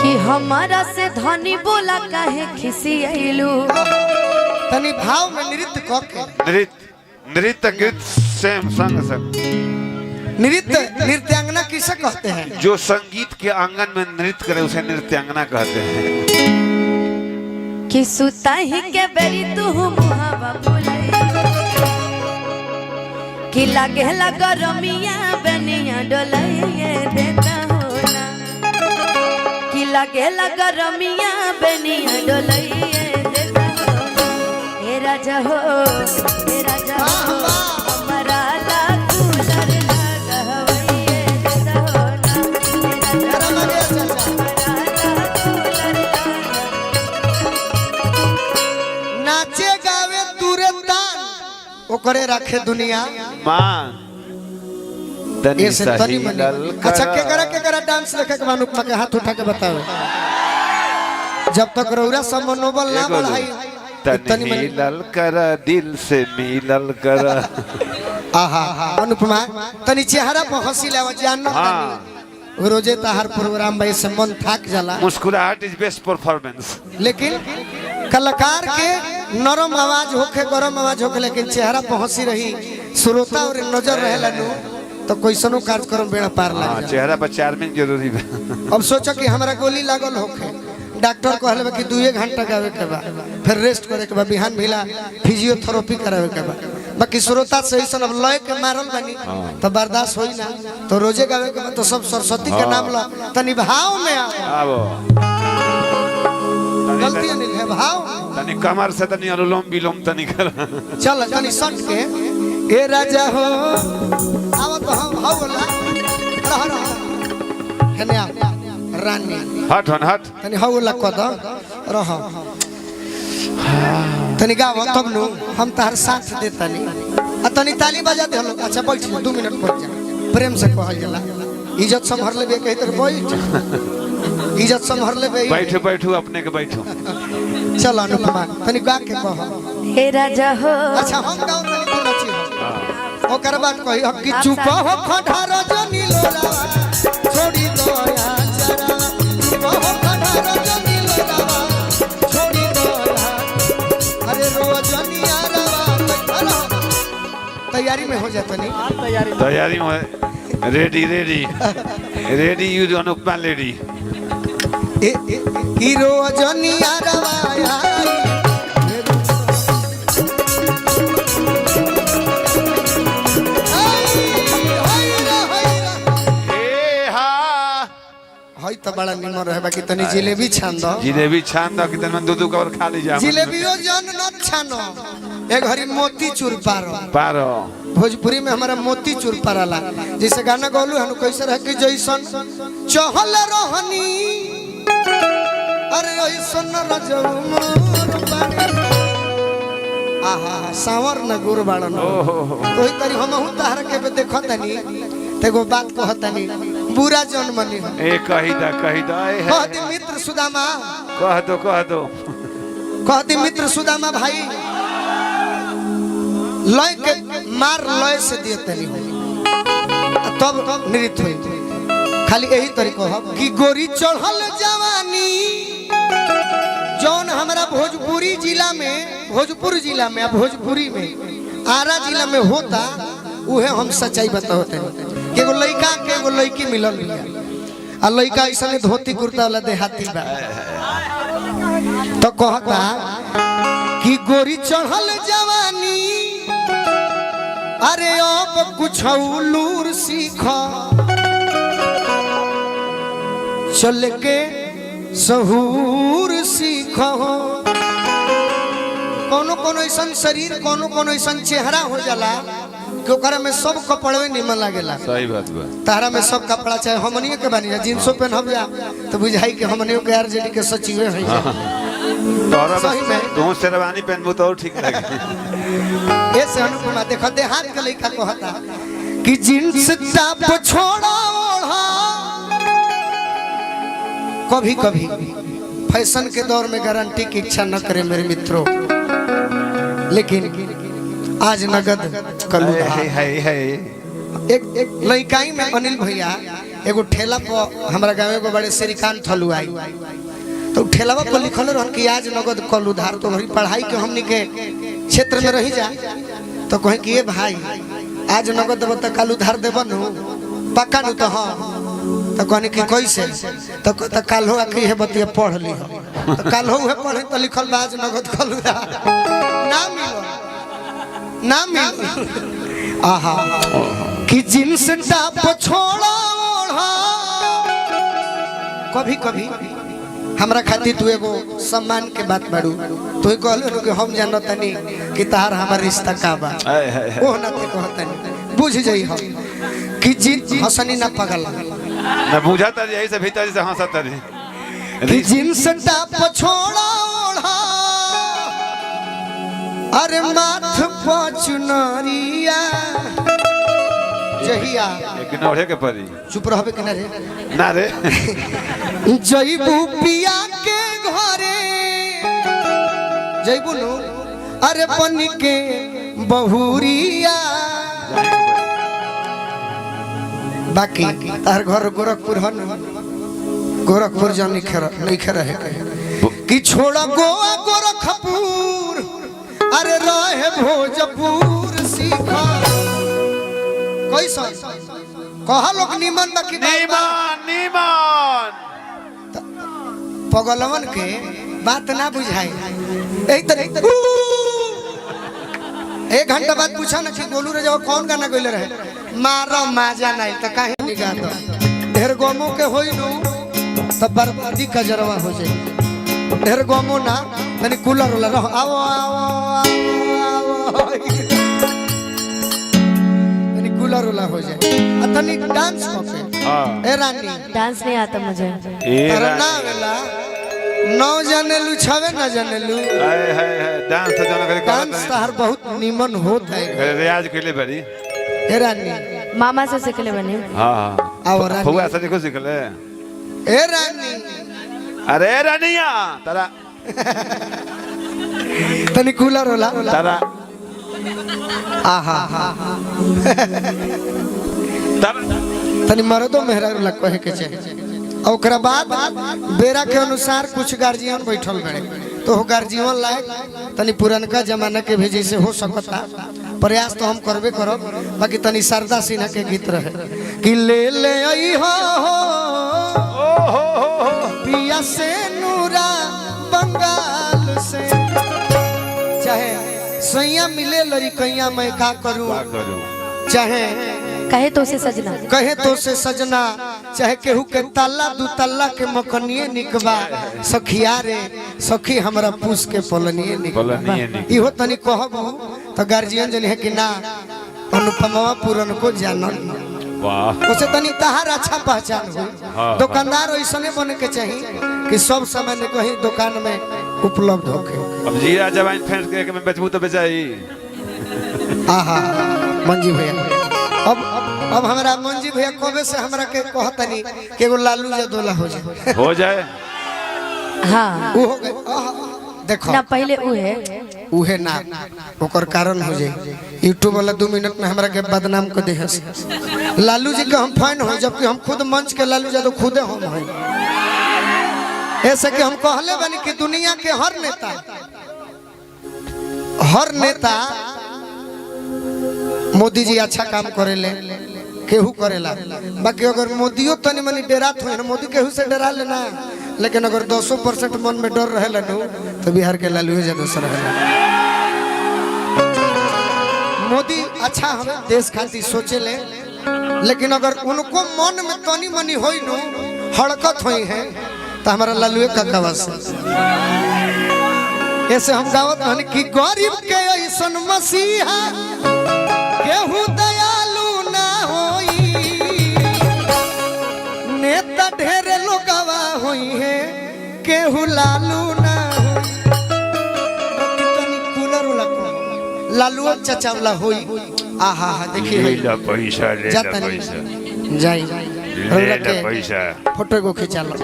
कि हमारा से धनी बोला काहे खिसियलू तनी भाव में नृत्य कके नृत्य गीत सेम संग नृत्यांगना किसे कहते हैं? जो संगीत के आंगन में नृत्य करे उसे नृत्यांगना कहते हैं। कि सुता ही के बेरी तू मुहावा बोले कि लगे गरमिया बनिया डोलाइए देता हो ना कि लगे गरमिया बनिया डोलाइए देता हो ना। हे राजा हो हमारा ला कूलर लगावइए देता हो ना। नाचे गावे दूरे तान ओकरे रखे दुनिया मान ये से तनी मनी। अच्छा के करा डांस देखे के मानुक के हाथ उठा के बताओ। जब तक रौरा सब मनोबल ना बढ़ाई तनी मिलल कर दिल से मिलल कर। आहा अनुपमा तनी चेहरा पर हंसी लावा जान हाँ रोजे ताहर प्रोग्राम भाई से मन थक जाला। मुस्कुराहट इज बेस्ट परफॉर्मेंस। लेकिन कलाकार के नरम आवाज होके गरम आवाज होके लेकिन चेहरा पर हंसी रही श्रोता और नजर रहेला नु तो कैसनो कार्यक्रम बेड़ा पार लग चेहरा पर चार्मिंग जरूरी है। अब सोचो कि हमरा गोली लागल होके डॉक्टर कहले कि 2 घंटा गावे के बा फिर रेस्ट करे के बा बिहान भेला फिजियोथेरेपी करावे के बा बाकी श्रोता सही सन अब लय के मारल बनी तो बर्दाश्त होई ना तो रोजे गावे के बा तो सब सरस्वती के नाम लो तनी भाव में आवो गलती नहीं है भाव तनी कमर से तनी अनुलोम विलोम तनी कर चल तनी सट के ए राजा हो आव तो हम हाउ बोला रह हेने आ रानी हट हट तनी हाउ बोला कद रह तनी गाव तब नु हम तार साथ दे तनी आ तनी ताली बजा दे लोग। अच्छा बैठ 2 मिनट बैठ जा प्रेम से कहल जाला इज्जत संभर लेबे कहि तर बैठ इज्जत संभर लेबे बैठो अपने के बैठो। चल अनुपमा तनी गा के कह हे राजा हो। अच्छा हम गाओ तनी तू नची ओकर बाद कही कि चुप हो खठार जनी लोरावा छोड़ी दो आचरा चुप हो खठार जनी लोरावा छोड़ी दो अरे रोजनी आरावा तैयारी में हो जाता नहीं तैयारी में रेडी यू अनुपमा लेडी की रोजनी आरावा हई तो बड़ा निमन रहे बाकी तनी जिलेबी छान दो कि तन दूध कवर खा ली जा जिलेबियो जन न छानो एक घरी मोती चूर पारो भोजपुरी में हमारा मोती चूर पाराला जैसे गाना गौलू हनु कैसे रह के जैसन चहल रहनी अरे ऐसन रजऊ मोर बाड़ी आहा सावर न गुर बाड़न कोई तरी हमहु ताहर के देखो तनी तेगो बात कहतनी बुरा जन मनी ए कही दा कह दी मित्र सुदामा कह दो कह दी मित्र सुदामा भाई लय के मार लय से दिए तनी तब नृत्य हुई खाली यही तरीका हो कि गोरी चढ़ल जवानी जौन हमारा भोजपुरी जिला में भोजपुरी में आरा जिला में होता उहे हम सच्चाई बताते हैं कि एगो लड़का के एगो लड़की मिलल आ लड़का ऐसा धोती कुर्ता वाला देहाती बा तो कहता कि गोरी चढ़ल जवानी अरे अब कुछ लूर सीख चल के सहूर सीख कोनो ऐसा शरीर कोनो ऐसा चेहरा हो जाला कि में सब कपड़वे निमन लागेला। सही बात बा तारा में सब कपड़ा चाहे हमनियो के बानी जींसो पहनब जा तो बुझाई के हमनियो के आरजेडी के सचिवे है तोरा सही में तू शेरवानी पहनबो तो ठीक लागे ऐसे अनुपमा देखो देहात के लइका कहता कि जींस टॉप छोड़ा ओढ़ा कभी कभी फैशन के दौर में गारंटी की इच्छा न करे मेरे मित्रों लेकिन आज नगद कलू है एक लड़काई में अनिल भैया एगो ठेला पर हमारा गाँव को बड़े श्रीकांत थलू आई तो ठेला पर लिखल रहन कि आज नगद कल उधार। तो वही पढ़ाई के हमनी के क्षेत्र में रही जा तो कहे कि भाई आज नगद देव तो कल उधार देव नु पक्का नु तो हाँ तो कहने की कैसे तो कल हो आखिर है बतिया पढ़ ली तो कल हो पढ़े तो लिखल बा आज नगद कल उधार ना मिलो आहा कि जींस टॉप छोड़ा ओढ़ा। कभी कभी हमरा खातिर तू एगो सम्मान के बात बाड़ू तू कहलो कि हम जानतनी कि तार हमार रिश्ता का बा ओ ना ते कहतनी बुझ जाई हम कि जी हसनी ना पगल ना बुझाता यही से भीतर से हंसता रे कि जींस टॉप छोड़ा ओढ़ा अरे माथ पचुनरिया जहिया एक नौड़े के परी चुप रहबे कि ना रे ना रे जईबू पिया के घरे जईबू नु अरे बन के बहुरिया बाकी तार घर गोरखपुर हन गोरखपुर जानी खर नहीं खर है कि छोड़ा गोवा गोरखपुर अरे रहे भोजपुर सीखा कैसा कहा लोग निमन बाकी नीमन पगलवन के बात ना बुझाई एक घंटा बाद पूछा ना कि गोलू रे जाओ कौन गाना गइले रहे मारो माजा नहीं तो काहे निगा दो ढेर गमो के होई नु तब बर्बादी का जरवा हो जाए ढेर गमो ना तनी कूलर वाला रहो आओ आओ आओ तनी कूलर वाला हो जाए तनी डांस करके ए रानी डांस नहीं आता मुझे तारा ना वेला नौ जानेलू छवे ना जानेलू हाय हाय डांस तो जाना करे डांस तार बहुत निमन होत है रियाज के लिए बड़ी ए रानी मामा से सीखले बने हां आओ रानी हुआ ऐसा देखो सीखले ए रानी अरे रानिया तारा तनी कूलर होला तारा आहा तारा तनी मर्दो मेहरा होला कहे के चाहिए और ओकरा बाद बेरा के अनुसार कुछ गार्जियन बैठल बड़े तो हो गार्जियन लायक तनी पुरनका जमाना के भी जैसे हो सकता प्रयास तो हम करबे करब बाकी तनी शारदा सिन्हा के गीत रहे कि ले ले आई हो पिया से नूरा बंगाल से चाहे सैया मिले लड़ी कैया मैं का करूं चाहे कहे तो से सजना कहे तो से सजना चाहे केहू के ताला दू ताला के मकनिए निकबा सखिया रे सखी हमरा पूछ के पलनिए निकबा इहो तनी कहबू तो गार्जियन जन है कि ना अनुपमा पूरन को जानन वाह उसे तनी तहार अच्छा पहचान हो दुकानदार ऐसने बने के चाहिए कि सब समय में कहीं दुकान में उपलब्ध होके अब जीरा जवाइन फेंस के में बेचबू तो बेचाई आहा मंजी भैया अब हमारा मंजी भैया कबे से हमरा के कहतनी कि एगो लालू जदोला हो जाए हाँ वो हो गए देखो ना पहले उहे ना ओकर कारण हो जाए यूट्यूब वाला 2 मिनट में हमरा के बदनाम कर दे लालू जी के हम फैन हो जबकि हम खुद मंच के लालू यादव खुदे हम हैं ऐसे कि हम कहले बनी कि दुनिया के हर नेता मोदी जी अच्छा काम करेले केहू करेला बाकी अगर मोदियो तनी मनी डरात हो ना मोदी केहू से डरा लेना लेकिन अगर 200% मन में डर रहे नु तो बिहार के लालू यादव से रहे मोदी अच्छा हम देश खातिर सोचे ले लेकिन अगर उनको मन में तनी मनी होई नु हड़कत होई है तो हमारा लालू का कवास ऐसे हम गावत हन कि गरीब के ऐसन मसीहा केहू दयालु ना होई नेता ढेर लोगवा होई है केहू लालू ना होई तनी कूलर वाला लालू चाचा वाला होई आहा हा देखिए ले पैसा जाई ले पैसा फोटो को खिंचा लो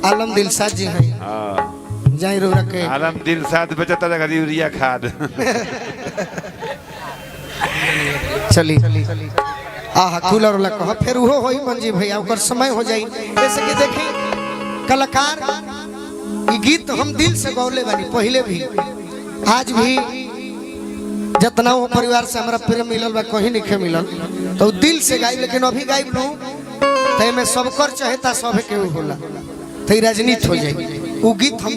आलम दिलशाद जी हैं हां जाई रो रखे आलम दिलशाद बेचता है यूरिया खाद चली आहा कूलर वाला कह फिर वो होई मंजी भैया ओकर समय हो जाई। जैसे कि देखी कलाकार ये गीत हम दिल से गौले बानी पहले भी आज भी जितना वो परिवार से हमारा प्रेम मिलल बा कहीं नहीं मिलल तो दिल से गाई। लेकिन अभी गाई लू तो में सबकर चाहता सब के होला तो राजनीति हो जाए वो गीत हम